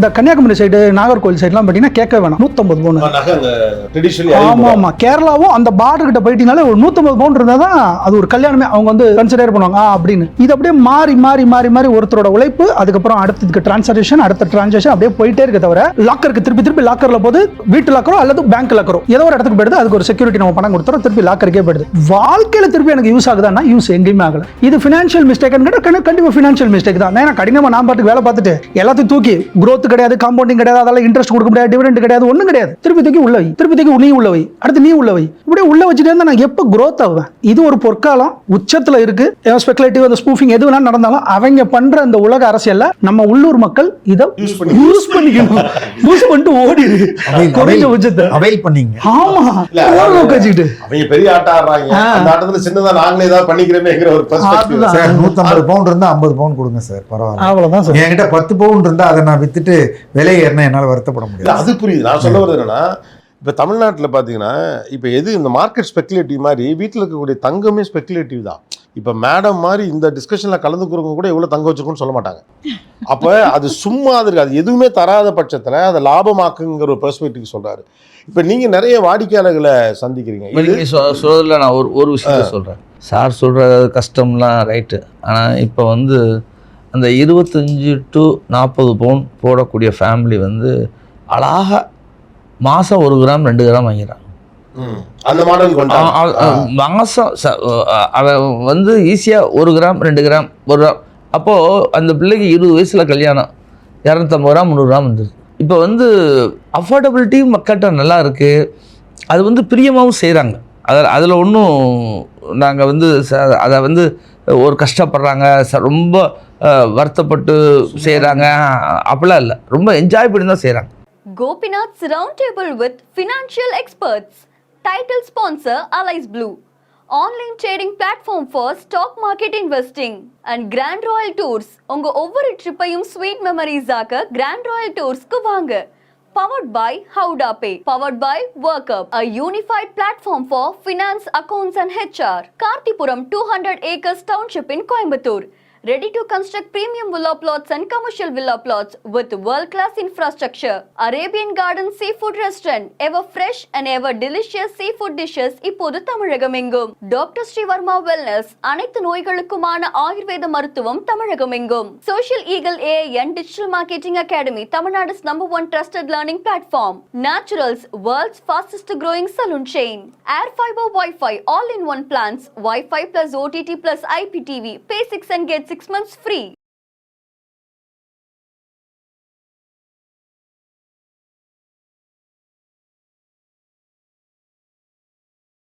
இந்த கன்னியாகுமரி சைடு நாகர்கோவில் சைடுலாம் பார்த்தீங்கன்னா கேட்க வேணாம் 150 பவுன். ஆமா கேரளாவும் அந்த பார்டர் கிட்ட போயிட்டீங்கனாலே ஒரு 150 பவுன் இருந்தா தான் அது ஒரு கல்யாணமே அவங்க வந்து கன்சிடர் பண்ணுவாங்க அப்படின்னு. இது அப்படியே மாறி மாறி மாறி மாறி ஒருத்தரோட உழைப்பு, அதுக்கப்புறம் அடுத்ததுக்கு டிரான்சாக்ஷன், அடுத்த டிரான்சாக்ஷன் அப்படியே போயிட்டே இருக்க தவிர லாக்கருக்கு திருப்பி திருப்பி லாக்கர்ல போது வீட்டு லாக்கரோ அல்லது பேங்க் லாக்கரோ ஏதோ ஒரு இடத்துக்கு போயிடுது, அதுக்கு ஒரு செக்யூரிட்டி நம்ம பணம் கொடுத்துறோம், திருப்பி லாக்கருக்கே போயிடுது. வாழ்க்கையில திருப்பி எனக்கு யூஸ் ஆகுதான்னா யூஸ் எங்கேயுமே ஆகல. இது ஃபினான்ஷியல் மிஸ்டேக் கண்டிப்பா ஃபினான்ஷியல் மிஸ்டேக் தான். ஏன்னா கடினமா நான் பாட்டுக்கு வேலை பார்த்துட்டு எல்லாத்தையும் தூக்கி growth கிடையாது, காம்பவுண்டிங் கிடையாது, அதெல்லாம் இன்ட்ரெஸ்ட் கொடுக்க முடியாது, டிவிடெண்ட் கிடையாது, ஒண்ணும் கிடையாது, திருப்பி தூக்கி உள்ள வை, திருப்பி தூக்கி நீ உள்ள வை, அடுத்து நீ உள்ள வை, இப்படியே உள்ள வச்சுட்டே இருந்தா நான் எப்ப growth ஆவேன்? இது ஒரு பொற்காலம் உச்சத்துல இருக்கு. ஸ்பெகுலேட்டிவ் அந்த ஸ்பூஃபிங் எது வேணாலும் நடந்தாலும் அவங்க பண்ற அந்த உலக அரசியல்ல நம்ம உள்ளூர் மக்கள் இதை யூஸ் பண்ணிக்கணும். யூஸ் பண்ணிட்டு ஓடிடு குறைஞ்ச உச்சத்தை அவைல் பண்ணீங்க. ஆமா வச்சுக்கிட்டு அவங்க பெரிய ஆட்டம் ஆடுறாங்க, அந்த ஆட்டத்துல சின்னதா நாங்களே ஏதாவது பண்ணிக்கிறேமேங்கிற ஒரு பெர்ஸ்பெக்டிவ். சார் 150 பவுன் இருந்தா 50 பவுன் கொடுங்க சார், பரவாயில்ல. அவ்வளவுதான் சார். என்கிட்ட 10 பவுன் இருந்தா அதை நான் வித்துட்டு விலை ஏறினா என்னால வருத்தப்பட முடியாது. அது புரியுது. நான் சொல்ல வருது என்னன்னா, இப்போ தமிழ்நாட்டில் பார்த்தீங்கன்னா இப்போ எது இந்த மார்க்கெட் ஸ்பெகுலேட்டிவ் மாதிரி வீட்டில் இருக்கக்கூடிய தங்கமே ஸ்பெகுலேட்டிவ் தான். இப்போ மேடம் மாதிரி இந்த டிஸ்கஷனில் கலந்துக்கிறவங்க கூட எவ்வளோ தங்க வச்சுக்கணும்னு சொல்ல மாட்டாங்க. அப்போ அது சும்மா அது இருக்காது, எதுவுமே தராத பட்சத்தில் அதை லாபமாக்குங்கிற ஒரு பெர்ஸ்பெக்டிவ் சொல்கிறாரு. இப்போ நீங்கள் நிறைய வாடிக்கையாளர்களை சந்திக்கிறீங்க. சொல்றதுல நான் ஒரு விஷயத்த சொல்கிறேன். சார் சொல்கிற கஷ்டம்லாம் ரைட்டு. ஆனால் இப்போ வந்து அந்த 25 to 40 பவுன் போடக்கூடிய ஃபேமிலி வந்து அழகாக மாதம் 1 கிராம் 2 கிராம் வாங்கிறாங்க. அந்த மாடல் மாதம் அவன் வந்து ஈஸியாக 1 கிராம் 2 கிராம் 1 கிராம். அப்போது அந்த பிள்ளைக்கு 20 வயசில் கல்யாணம் 250 கிராம் 300 கிராம் வந்துடுது. இப்போ வந்து அஃபோர்டபிலிட்டி மக்கள்கிட்ட நல்லா இருக்குது, அது வந்து பிரியமாகவும் செய்கிறாங்க. அதில் ஒன்றும் நாங்கள் வந்து அதை வந்து ஒரு கஷ்டப்படுறாங்க ரொம்ப வருத்தப்பட்டு செய்கிறாங்க அப்படிலாம் இல்லை, ரொம்ப என்ஜாய் பண்ணி தான் செய்கிறாங்க. Gopinath's Roundtable with Financial Experts. Title sponsor Allies Blue. Online trading platform for stock market investing. And Grand Royal Tours. உங்க ஒவ்வொரு ட்ரிப்பையும் ஸ்வீட் மெமரிஸ் ஆக்க Grand Royal Toursக்கு வாங்க. Powered by Howda Pay. Powered by Workup. A unified platform for finance, accounts and HR. Kartipuram 200 acres township in Coimbatore. Ready to construct premium villa plots and commercial villa plots with world-class infrastructure. Arabian Garden Seafood Restaurant. Ever fresh and ever delicious seafood dishes இப்போது தமிழகமெங்கும். Doctor Sreevarma wellness அனைத்து நோய்களுக்குமான ஆயுர்வேத மருத்துவம் தமிழகமெங்கும். Social Eagle AI and Digital Marketing Academy, Tamilnadu's #1 trusted learning platform. Naturals, world's fastest growing saloon chain. Air Fiber Wi-Fi all-in-one plans. Wi-Fi plus OTT plus IPTV. Pay 6 and get 6 months free.